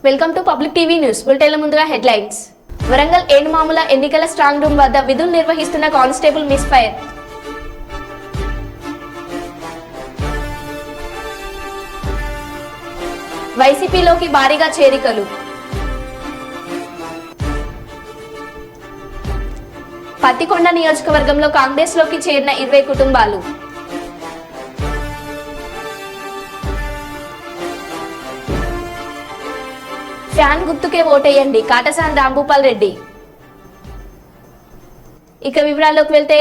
Welcome to Public TV news. బులెటిన్ల ముందుగా headlines. Warangal Enumamula ఎన్నికల స్ట్రాంగ్ రూమ్ వద్ద విధులు నిర్వహిస్తున్న కానిస్టేబుల్ మిస్ఫైర్. వైసీపీలోకి భారీగా చేరికలు. పత్తికొండ నియోజకవర్గంలో కాంగ్రెస్ లోకి చేరిన 20 కుటుంబాలు. ఫ్యాన్ గుర్తుకే ఓటేయండి కాటసాని రాంభూపాల్ రెడ్డి. ఇక వివరాల్లోకి వెళ్తే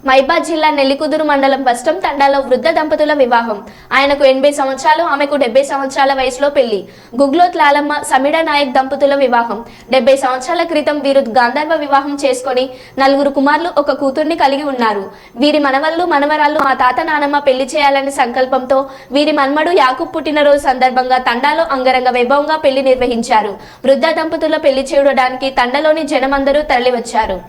మైబాద్ జిల్లా నెల్లికుదురు మండలం బస్టం తండాలో వృద్ధ దంపతుల వివాహం. ఆయనకు 80 సంవత్సరాలు, ఆమెకు 70 సంవత్సరాల వయసులో పెళ్లి. గుగ్లోత్ లాలమ్మ సమీడా నాయక్ దంపతుల వివాహం. 70 సంవత్సరాల క్రితం వీరు గాంధర్వ వివాహం చేసుకుని 4 కుమారులు, 1 కూతుర్ని కలిగి ఉన్నారు. వీరి మనవళ్ళు మనవరాళ్ళు మా తాత నానమ్మ పెళ్లి చేయాలనే సంకల్పంతో వీరి మన్మడు యాకూబ్ పుట్టినరోజు సందర్భంగా తండాలో అంగరంగ వైభవంగా పెళ్లి నిర్వహించారు. వృద్ధ దంపతుల పెళ్లి చూడడానికి తండలోని జనమందరూ తరలివచ్చారు.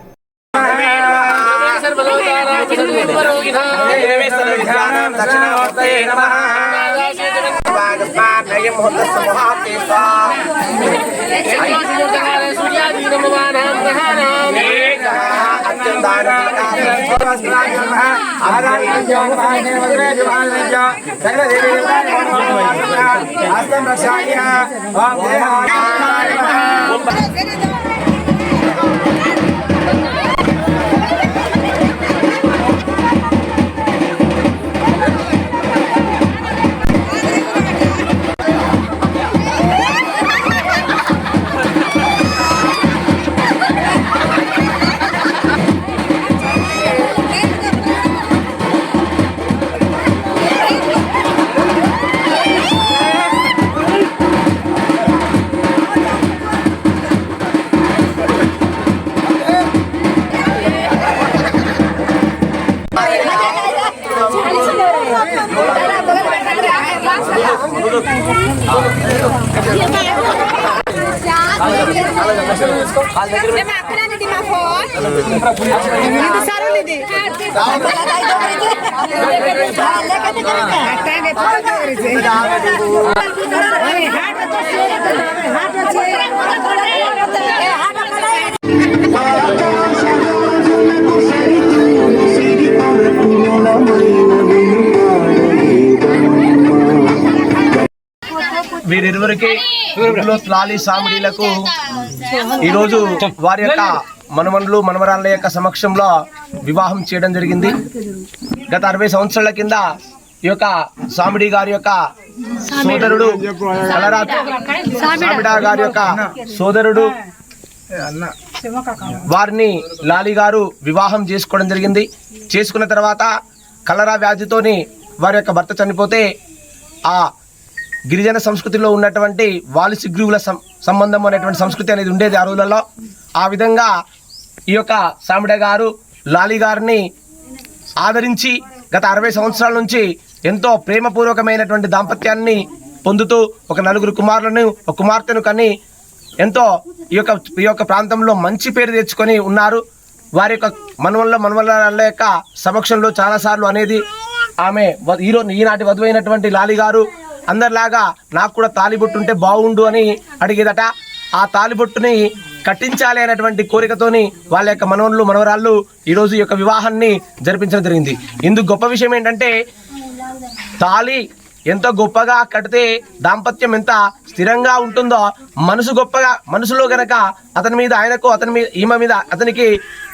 వీరిరువురికి లాలి సామిడీలకు ఈరోజు వారి యొక్క మనమనులు మనవరాళ్ళ యొక్క సమక్షంలో వివాహం చేయడం జరిగింది. గత 60 సంవత్సరాల కింద ఈ యొక్క సామిడి గారి యొక్క సోదరుడు సామిడా గారి యొక్క సోదరుడు వారిని లాలి గారు వివాహం చేసుకోవడం జరిగింది. చేసుకున్న తర్వాత కలరా వ్యాధితోని వారి యొక్క భర్త చనిపోతే ఆ గిరిజన సంస్కృతిలో ఉన్నటువంటి వాలిసిగ్రీవుల సంబంధం అనేటువంటి సంస్కృతి అనేది ఉండేది ఆ రోజులలో. ఆ విధంగా ఈ యొక్క సామిడ గారు లాలి గారిని ఆదరించి గత 60 సంవత్సరాల నుంచి ఎంతో ప్రేమపూర్వకమైనటువంటి దాంపత్యాన్ని పొందుతూ ఒక 4 కుమారులను, 1 కుమార్తెను కని ఎంతో ఈ యొక్క ప్రాంతంలో మంచి పేరు తెచ్చుకొని ఉన్నారు. వారి యొక్క మనవళ్ళ యొక్క సమక్షంలో చాలాసార్లు అనేది ఆమె ఈనాటి వధువైనటువంటి లాలి గారు అందరిలాగా నాకు కూడా తాలిబొట్టు ఉంటే బాగుండు అని అడిగేదట. ఆ తాలిబొట్టుని కట్టించాలి అనేటువంటి కోరికతోని వాళ్ళ యొక్క మనవళ్ళు మనవరాళ్ళు ఈరోజు ఈ యొక్క వివాహాన్ని జరిపించడం జరిగింది. ఇందుకు గొప్ప విషయం ఏంటంటే తాలి ఎంత గొప్పగా కడితే దాంపత్యం ఎంత స్థిరంగా ఉంటుందో మనసులో గనక అతని మీద ఈమె మీద అతనికి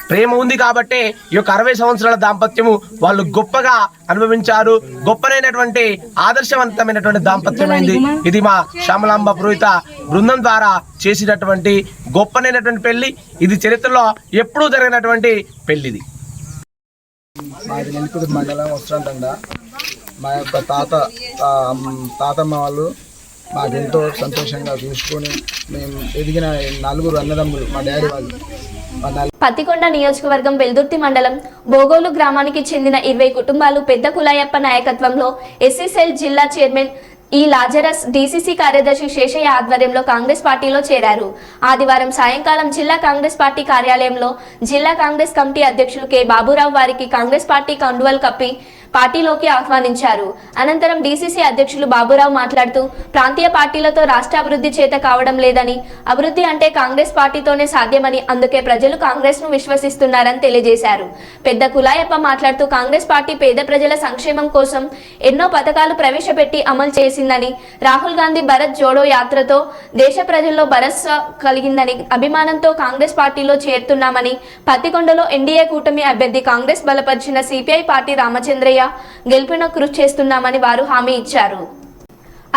ప్రేమ ఉంది కాబట్టి ఈ యొక్క 60 సంవత్సరాల దాంపత్యము వాళ్ళు గొప్పగా అనుభవించారు. గొప్పనైనటువంటి ఆదర్శవంతమైనటువంటి దాంపత్యమైంది. ఇది మా శ్యామలాంబ పురోహిత బృందం ద్వారా చేసినటువంటి గొప్పనైనటువంటి పెళ్లి. ఇది చరిత్రలో ఎప్పుడూ జరిగినటువంటి పెళ్లిది. మాది నెల్లికుదురు మండలం వస్త్రంతండ. మా యొక్క తాతమ్మ వాళ్ళు మాకెంతో సంతోషంగా చూసుకొని మేము ఎదిగిన 4 అన్నదమ్ములు మా డాడీ వాళ్ళు. పత్తికొండ నియోజకవర్గం వెల్దుర్తి మండలం బోగోలు గ్రామానికి చెందిన 20 కుటుంబాలు పెద్ద కులాయప్ప నాయకత్వంలో ఎస్సీసెల్ జిల్లా చైర్మన్ ఈ లాజరస్ డీసీసీ కార్యదర్శి శేషయ్య ఆధ్వర్యంలో కాంగ్రెస్ పార్టీలో చేరారు. ఆదివారం సాయంకాలం జిల్లా కాంగ్రెస్ పార్టీ కార్యాలయంలో జిల్లా కాంగ్రెస్ కమిటీ అధ్యక్షులు కె బాబురావు వారికి కాంగ్రెస్ పార్టీ కండువాలు కప్పి పార్టీలోకి ఆహ్వానించారు. అనంతరం డీసీసీ అధ్యక్షులు బాబురావు మాట్లాడుతూ ప్రాంతీయ పార్టీలతో రాష్ట్ర అభివృద్ధి చేత కావడం లేదని, అభివృద్ధి అంటే కాంగ్రెస్ పార్టీతోనే సాధ్యమని, అందుకే ప్రజలు కాంగ్రెస్ ను విశ్వసిస్తున్నారని తెలియజేశారు. పెద్ద కులాయప్ప మాట్లాడుతూ కాంగ్రెస్ పార్టీ పేద ప్రజల సంక్షేమం కోసం ఎన్నో పథకాలు ప్రవేశపెట్టి అమలు చేసిందని, రాహుల్ గాంధీ భరత్ జోడో యాత్రతో దేశ ప్రజల్లో భరోసా కలిగిందని, అభిమానంతో కాంగ్రెస్ పార్టీలో చేరుతున్నామని, పత్తికొండలో ఎన్డీఏ కూటమి అభ్యర్థి కాంగ్రెస్ బలపరిచిన సిపిఐ పార్టీ రామచంద్రయ్య గెలుపునకు కృషి చేస్తున్నామని వారు హామీ ఇచ్చారు.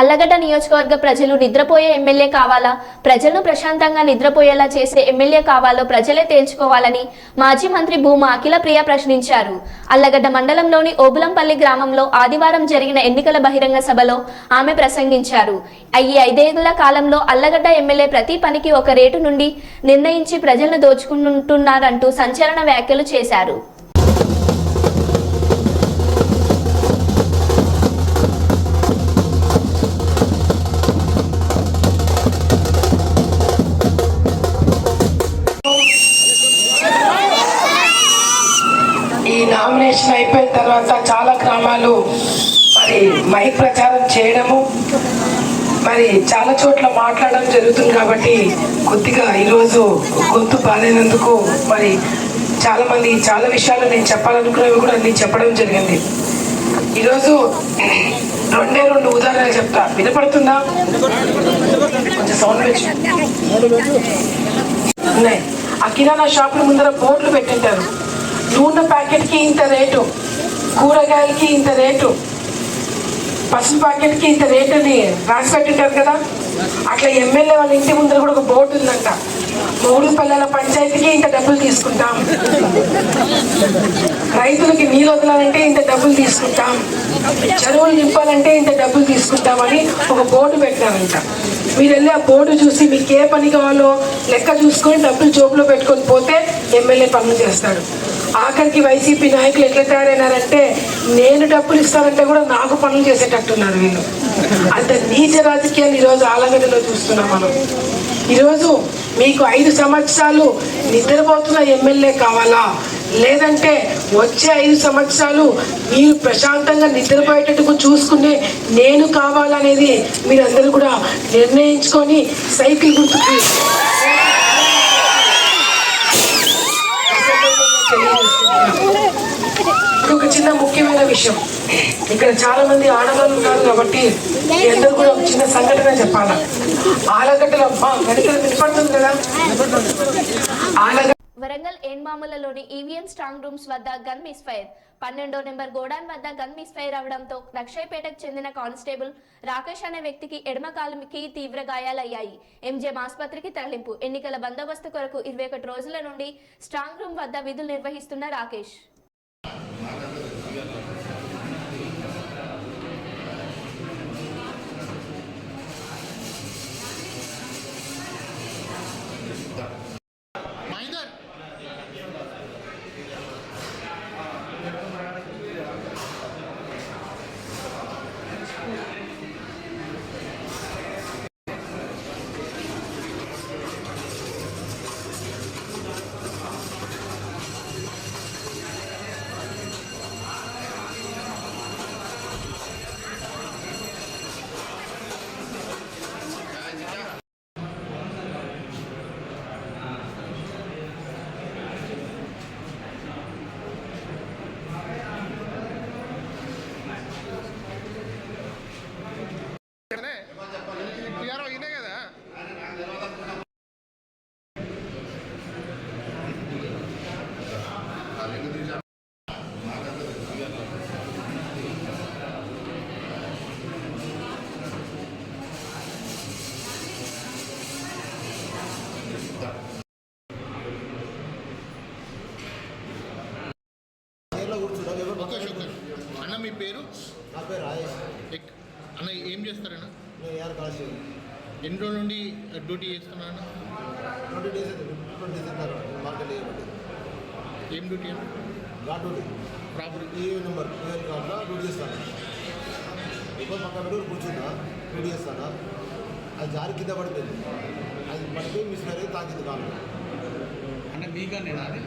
అల్లగడ్డ నియోజకవర్గ ప్రజలు నిద్రపోయే ఎమ్మెల్యే కావాలా, ప్రజలను ప్రశాంతంగా నిద్రపోయేలా చేసే ఎమ్మెల్యే కావాలో ప్రజలే తేల్చుకోవాలని మాజీ మంత్రి భూమా అఖిల ప్రియ ప్రశ్నించారు. అల్లగడ్డ మండలంలోని ఓబులంపల్లి గ్రామంలో ఆదివారం జరిగిన ఎన్నికల బహిరంగ సభలో ఆమె ప్రసంగించారు. ఈ 5 ఏళ్ల కాలంలో అల్లగడ్డ ఎమ్మెల్యే ప్రతి పనికి ఒక రేటు నుండి నిర్ణయించి ప్రజలను దోచుకుంటున్నారంటూ సంచలన వ్యాఖ్యలు చేశారు. నామినేషన్ అయిపోయిన తర్వాత చాలా గ్రామాలు మరి మైక్ ప్రచారం చేయడము, మరి చాలా చోట్ల మాట్లాడడం జరుగుతుంది. కాబట్టి కొద్దిగా ఈరోజు గొంతు బాధైనందుకు మరి చాలామంది చాలా విషయాలు నేను చెప్పాలనుకునేవి కూడా నేను చెప్పడం జరిగింది. ఈరోజు 2 ఉదాహరణలు చెప్తా, వినపడుతుందా? కొంచెం సౌండ్ పెంచు. ఉన్నాయి. ఆ కిరాణా షాపుల ముందర బోర్డులు పెట్టింటారు. నూనె ప్యాకెట్కి ఇంత రేటు, కూరగాయలకి ఇంత రేటు, పసుపు ప్యాకెట్కి ఇంత రేటు అని రాసి పెట్టింటారు కదా. అట్లా ఎమ్మెల్యే వాళ్ళ ఇంటి ముందర కూడా ఒక బోర్డు ఉందంట. 3 పల్లెల పంచాయతీకి ఇంత డబ్బులు తీసుకుంటాం, రైతులకి నీళ్ళు వదలాలంటే ఇంత డబ్బులు తీసుకుంటాం, చెరువులు నింపాలంటే ఇంత డబ్బులు తీసుకుంటామని ఒక బోర్డు పెట్టినారంట. మీరు వెళ్ళి ఆ బోర్డు చూసి మీకు ఏ పని కావాలో లెక్క చూసుకొని డబ్బులు జోబులో పెట్టుకొని పోతే ఎమ్మెల్యే పనులు చేస్తాడు. ఆఖరికి వైసీపీ నాయకులు ఎట్లా తయారైనారంటే నేను డబ్బులు ఇస్తానంటే కూడా నాకు పనులు చేసేటట్టున్నారు వీళ్ళు. అంత నీచ రాజకీయాలు ఈరోజు ఆలగడ్డలో చూస్తున్నాం మనం. ఈరోజు మీకు 5 సంవత్సరాలు నిద్రపోతున్న ఎమ్మెల్యే కావాలా, లేదంటే వచ్చే 5 సంవత్సరాలు మీరు ప్రశాంతంగా నిద్రపోయేటట్టుకు చూసుకునే నేను కావాలనేది మీరందరూ కూడా నిర్ణయించుకొని సైకిల్ గుర్తుకి ఒక చిన్న ముఖ్యమైన విషయం. ఇక్కడ చాలా మంది ఆడవాళ్ళు ఉన్నారు కాబట్టి అందరూ కూడా ఒక చిన్న సంఘటన చెప్పాలా. ఆలగడ్డలో వెనకాల వినపడుతుంది కదా. వరంగల్ ఏన్మాములలోని ఈవీఎం స్ట్రాంగ్ రూమ్స్ వద్ద గన్ మిస్ఫైర్. 12వ నెంబర్ గోడాన్ వద్ద గన్ మిస్ఫైర్ అవడంతో లక్షయ్యపేటకు చెందిన కానిస్టేబుల్ రాకేష్ అనే వ్యక్తికి ఎడమ కాలుకి తీవ్ర గాయాలయ్యాయి. ఎంజేఎం ఆసుపత్రికి తరలింపు. ఎన్నికల బందోబస్తు కొరకు 21 రోజుల నుండి స్ట్రాంగ్ రూమ్ వద్ద విధులు నిర్వహిస్తున్న రాకేష్ అన్న మీ పేరు? నా పేరు రాజేష్. అన్న ఏం చేస్తారన్న? నేను ఏఆర్ కాలేజ్. ఎన్ని రోజుల నుండి డ్యూటీ చేస్తున్నాను? 20 డేస్ 20 డేస్ మార్కెట్ ఏం డ్యూటీ అన్న? Guard duty. ప్రాపర్ ఈ నెంబర్ కార్డులో డ్యూటీ చేస్తాను. ఎక్కువ పక్క పెట్టి కూర్చున్నా డ్యూటీ చేస్తాను. అది జారి కింద పడిపోయింది. అది పడిపోయి మిస్ అయ్యి తాకింది కాదు. అంటే మీగా నేను అది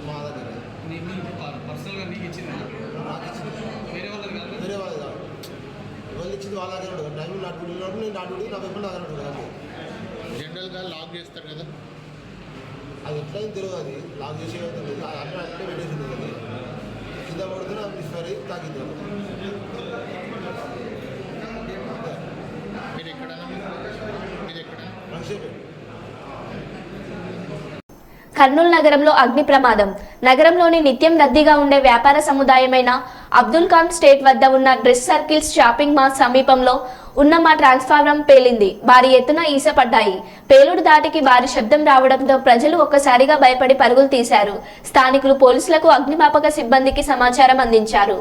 మా దగ్గర పర్సనల్గా నీకు ఇచ్చిందా? వేరే వాళ్ళది కాదు. వేరే వాళ్ళు కాదు, ఎవరు ఇచ్చింది వాళ్ళ దగ్గర ఉంటుంది. టైం నా డ్యూటీ నేను నా డ్యూటీ నా పేపర్ నా దగ్గర ఉంటుంది కదా. జనరల్గా లాక్ చేస్తారు కదా, అది ఎట్లయినా తెలియదు, అది లాక్ చేసే తెలియదు. అట్లా అంటే పెట్టేసి ఉంటుంది, కింద పడుతున్నా మిస్ఫైర్ అయ్యి తాకింది. మీరు ఎక్కడన్నా మీరు ఎక్కడన్నా రక్షేపే కర్నూలు నగరంలో అగ్ని ప్రమాదం. నగరంలోని నిత్యం రద్దీగా ఉండే వ్యాపార సముదాయమైన అబ్దుల్ ఖాన్ స్టేట్ వద్ద ఉన్న డ్రెస్ సర్కిల్స్ షాపింగ్ మాల్ సమీపంలో ఉన్న మా ట్రాన్స్ఫార్మర్ పేలింది. భారీ ఎత్తున ఈసపడ్డాయి. పేలుడు దాటికి భారీ శబ్దం రావడంతో ప్రజలు ఒక్కసారిగా భయపడి పరుగులు తీశారు. స్థానికులు పోలీసులకు అగ్నిమాపక సిబ్బందికి సమాచారం అందించారు.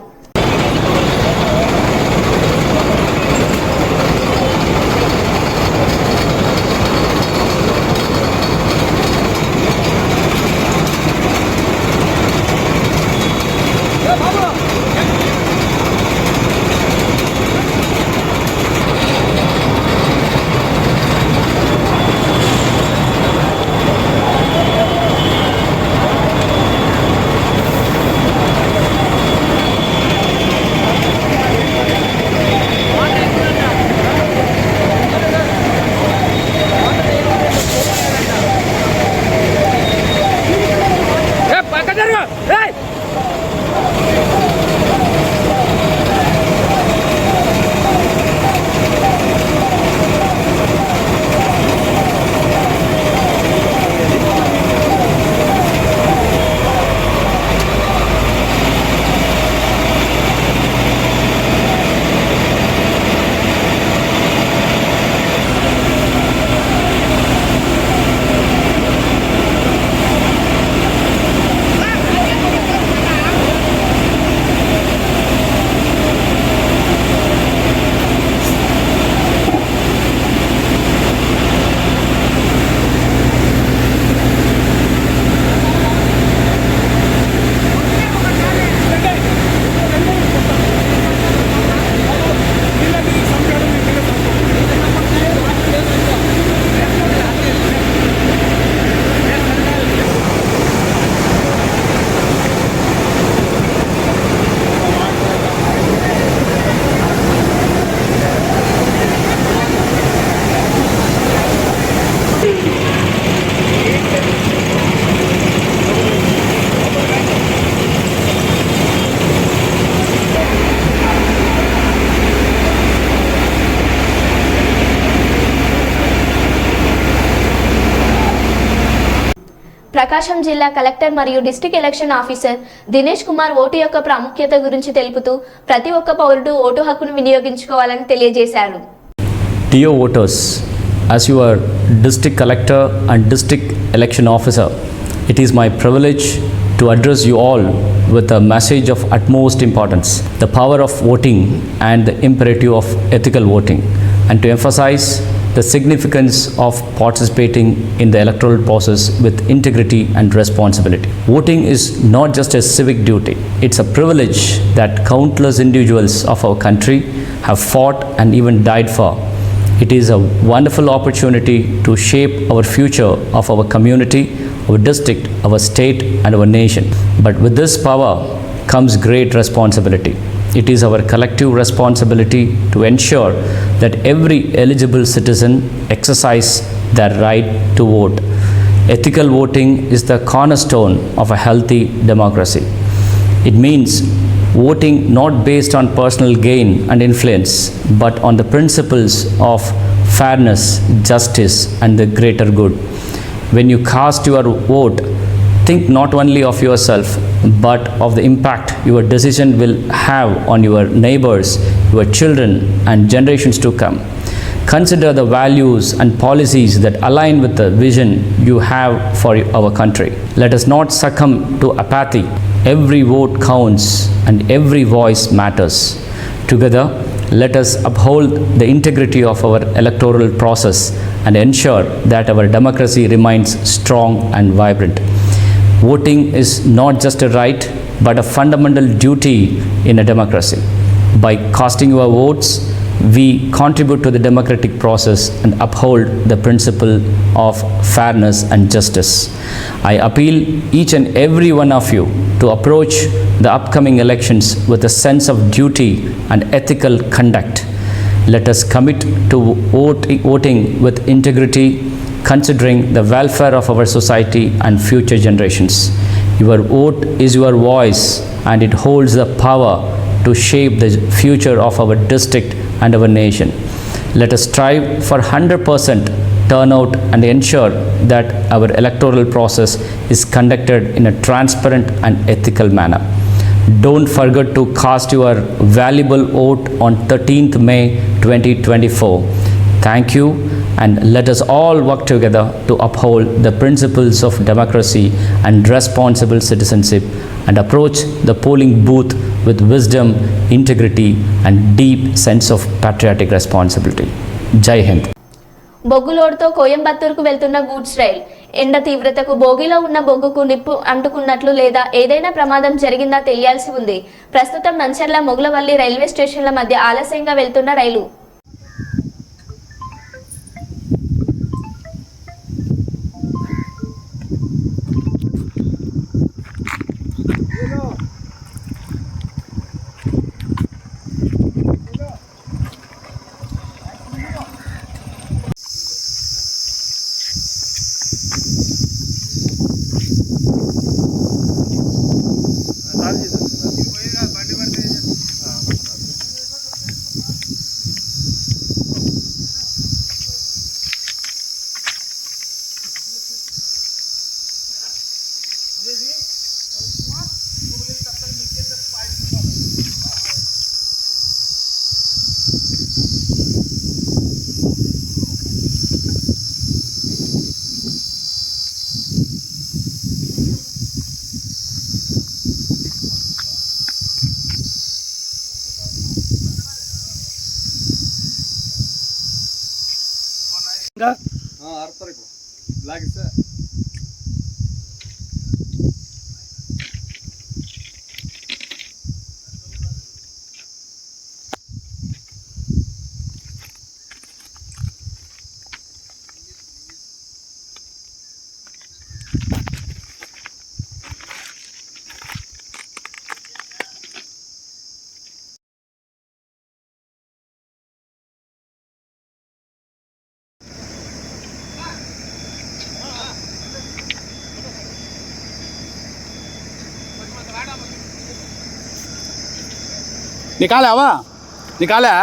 ప్రకాశం జిల్లా కలెక్టర్ మరియు district election officer Dinesh Kumar vote యొక్క ప్రాముఖ్యత గురించి తెలుపుతూ ప్రతి ఒక్క పౌరుడు ఓటు హక్కును వినియోగించుకోవాలని తెలియజేశారు. Dear voters, as your district collector and district election officer, it is my privilege to address you all with a message of utmost importance, the power of voting and the imperative of ethical voting, and to emphasize the significance of participating in the electoral process with integrity and responsibility. Voting is not just a civic duty, it's a privilege that countless individuals of our country have fought and even died for. It is a wonderful opportunity to shape our future of our community, our district, our state and our nation. But with this power comes great responsibility. It is our collective responsibility to ensure that every eligible citizen exercise their right to vote. Ethical voting is the cornerstone of a healthy democracy. It means voting not based on personal gain and influence, but on the principles of fairness, justice, and the greater good. When you cast your vote, think not only of yourself, but of the impact your decision will have on your neighbors, your children, and generations to come. Consider the values and policies that align with the vision you have for our country. Let us not succumb to apathy. Every vote counts and every voice matters. Together, let us uphold the integrity of our electoral process and ensure that our democracy remains strong and vibrant. Voting is not just a right, but a fundamental duty in a democracy. By casting your votes, we contribute to the democratic process and uphold the principle of fairness and justice. I appeal each and every one of you to approach the upcoming elections with a sense of duty and ethical conduct. Let us commit to voting with integrity, considering the welfare of our society and future generations. Your vote is your voice, and it holds the power to shape the future of our district and our nation. Let us strive for 100% turnout and ensure that our electoral process is conducted in a transparent and ethical manner. Don't forget to cast your valuable vote on 13th May 2024. Thank you, and let us all work together to uphold the principles of democracy and responsible citizenship and approach the polling booth with wisdom, integrity, and deep sense of patriotic responsibility. Jai Hind. బొగ్గులోడ్తో కోయంబత్తూరుకు వెళ్తున్న goods rail. ఎండ తీవ్రతకు బోగిలో ఉన్న బొగ్గుకు నిప్పు అంటుకున్నట్లు లేదా ఏదైనా ప్రమాదం జరిగిందా తెలియాల్సి ఉంది. ప్రస్తుతం నంచర్ల మొగులవల్లి రైల్వే స్టేషన్ల మధ్య ఆలస్యంగా వెళ్తున్న రైలు. निकाला हवा निकाला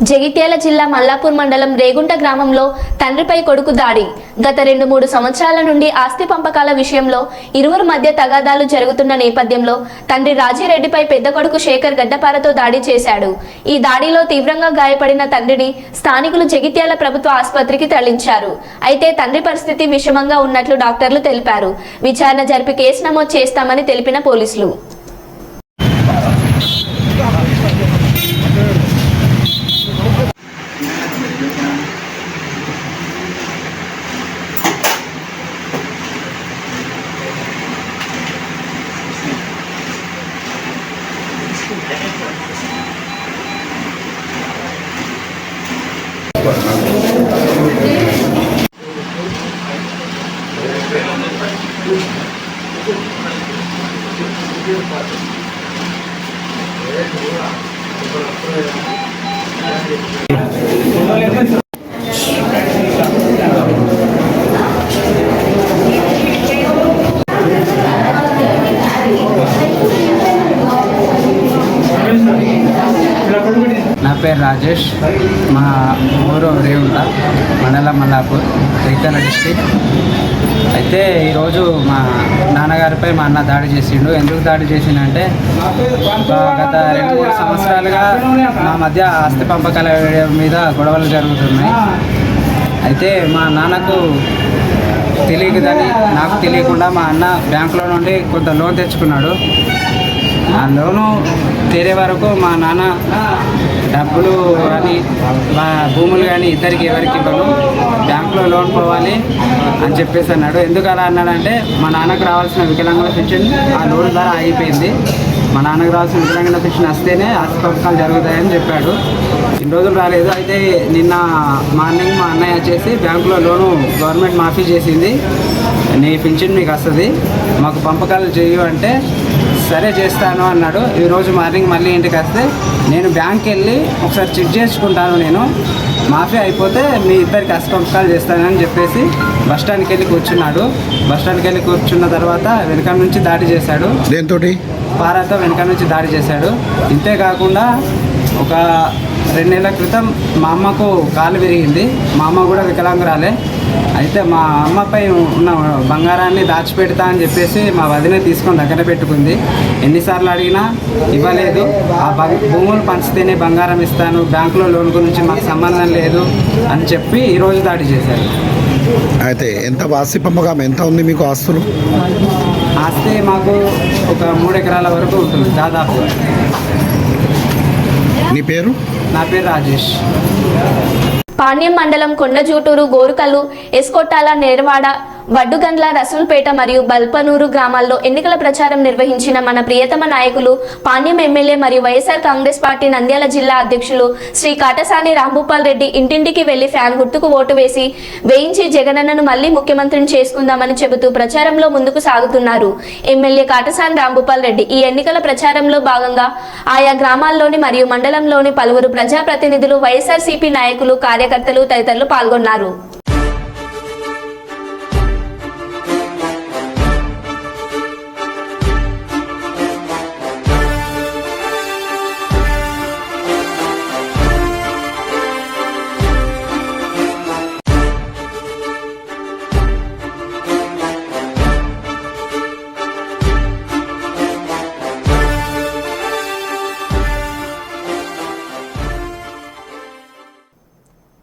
జగిత్యాల జిల్లా మల్లాపూర్ మండలం రేగుంట గ్రామంలో తండ్రిపై కొడుకు దాడి. గత 2-3 సంవత్సరాల నుండి ఆస్తి పంపకాల విషయంలో ఇరువురు మధ్య తగాదాలు జరుగుతున్న నేపథ్యంలో తండ్రి రాజిరెడ్డిపై పెద్ద కొడుకు శేఖర్ గడ్డపారతో దాడి చేశాడు. ఈ దాడిలో తీవ్రంగా గాయపడిన తండ్రిని స్థానికులు జగిత్యాల ప్రభుత్వ ఆసుపత్రికి తరలించారు. అయితే తండ్రి పరిస్థితి విషమంగా ఉన్నట్లు డాక్టర్లు తెలిపారు. విచారణ జరిపి కేసు నమోదు చేస్తామని తెలిపిన పోలీసులు. నా పేరు రాజేష్. మా ఊరు రేవుంట, మండలం మల్లాపూర్, జగిత్యాల డిస్ట్రిక్ట్. అయితే ఈరోజు మా నాన్నగారిపై మా అన్న దాడి చేసిండు. ఎందుకు దాడి చేసిండంటే గత 2-3 సంవత్సరాలుగా మా మధ్య ఆస్తి పంపకాల మీద గొడవలు జరుగుతున్నాయి. అయితే మా నాన్నకు తెలియదని, నాకు తెలియకుండా మా అన్న బ్యాంకులో నుండి కొంత లోన్ తెచ్చుకున్నాడు. ఆ లోను తీరే వరకు మా నాన్న డబ్బులు కానీ మా భూములు కానీ ఇద్దరికి ఎవరికి ఇవ్వను, బ్యాంకులో లోన్ పోవాలి అని చెప్పేసి అన్నాడు. ఎందుకు అలా అన్నాడంటే మా నాన్నకు రావాల్సిన వికలాంగుల పెన్షన్ ఆ లోన్ ద్వారా ఆగిపోయింది. మా నాన్నకు రావాల్సిన వికలాంగుల పెన్షన్ వస్తేనే ఆస్తి పంపకాలు జరుగుతాయని చెప్పాడు. ఇన్ని రోజులు రాలేదు. అయితే నిన్న మార్నింగ్ మా అన్నయ్య వచ్చేసి బ్యాంకులో లోను గవర్నమెంట్ మాఫీ చేసింది, నీ పెన్షన్ మీకు వస్తుంది, మాకు పంపకాలు చేయు అంటే సరే చేస్తాను అన్నాడు. ఈరోజు మార్నింగ్ మళ్ళీ ఇంటికి వస్తే నేను బ్యాంక్కి వెళ్ళి ఒకసారి చెక్ చేసుకుంటాను, నేను మాఫీ అయిపోతే మీ ఇద్దరికి పంపకాలు చేస్తానని చెప్పేసి బస్టాండ్కి వెళ్ళి కూర్చున్నాడు. బస్టాండ్కి వెళ్ళి కూర్చున్న తర్వాత వెనక నుంచి దాడి చేశాడు. దేంతో? పారాతో వెనక నుంచి దాడి చేశాడు. ఇంతేకాకుండా ఒక 2 నెలల క్రితం మా అమ్మకు కాలు విరిగింది. మా అమ్మ కూడా వికలాంగురాలే. అయితే మా అమ్మపై ఉన్న బంగారాన్ని దాచిపెడతా అని చెప్పేసి మా వదిన తీసుకొని దగ్గర పెట్టుకుంది. ఎన్నిసార్లు అడిగినా ఇవ్వలేదు. ఆ భూములు పంచితేనే బంగారం ఇస్తాను, బ్యాంకులో లోన్ గురించి మాకు సంబంధం లేదు అని చెప్పి ఈరోజు దాడి చేశారు. అయితే ఎంత ఆస్తి పంపకం ఎంత ఉంది మీకు ఆస్తులు? ఆస్తి మాకు ఒక 3 ఎకరాల వరకు ఉంటుంది దాదాపు. నీ పేరు? నా పేరు రాజేష్. పాణ్యం మండలం కొండజూటూరు, గోరుకల్లు, ఎస్కొట్టాల, నేరవాడ, వడ్డుగండ్ల, రసూల్పేట మరియు బల్పనూరు గ్రామాల్లో ఎన్నికల ప్రచారం నిర్వహించిన మన ప్రియతమ నాయకులు పాణ్యం ఎమ్మెల్యే మరియు వైఎస్ఆర్ కాంగ్రెస్ పార్టీ నంద్యాల జిల్లా అధ్యక్షులు శ్రీ కాటసాని రాంభూపాల్ రెడ్డి ఇంటింటికి వెళ్లి ఫ్యాన్ గుర్తుకు ఓటు వేయించి జగనన్నను మళ్లీ ముఖ్యమంత్రిని చేసుకుందామని చెబుతూ ప్రచారంలో ముందుకు సాగుతున్నారు ఎమ్మెల్యే కాటసాని రాంభూపాల్ రెడ్డి. ఈ ఎన్నికల ప్రచారంలో భాగంగా ఆయా గ్రామాల్లోని మరియు మండలంలోని పలువురు ప్రజాప్రతినిధులు, వైఎస్ఆర్సీపీ నాయకులు, కార్యకర్తలు తదితరులు పాల్గొన్నారు.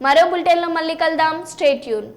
మరో బులెటిన్లో మళ్ళీ కలుద్దాం. Stay tune.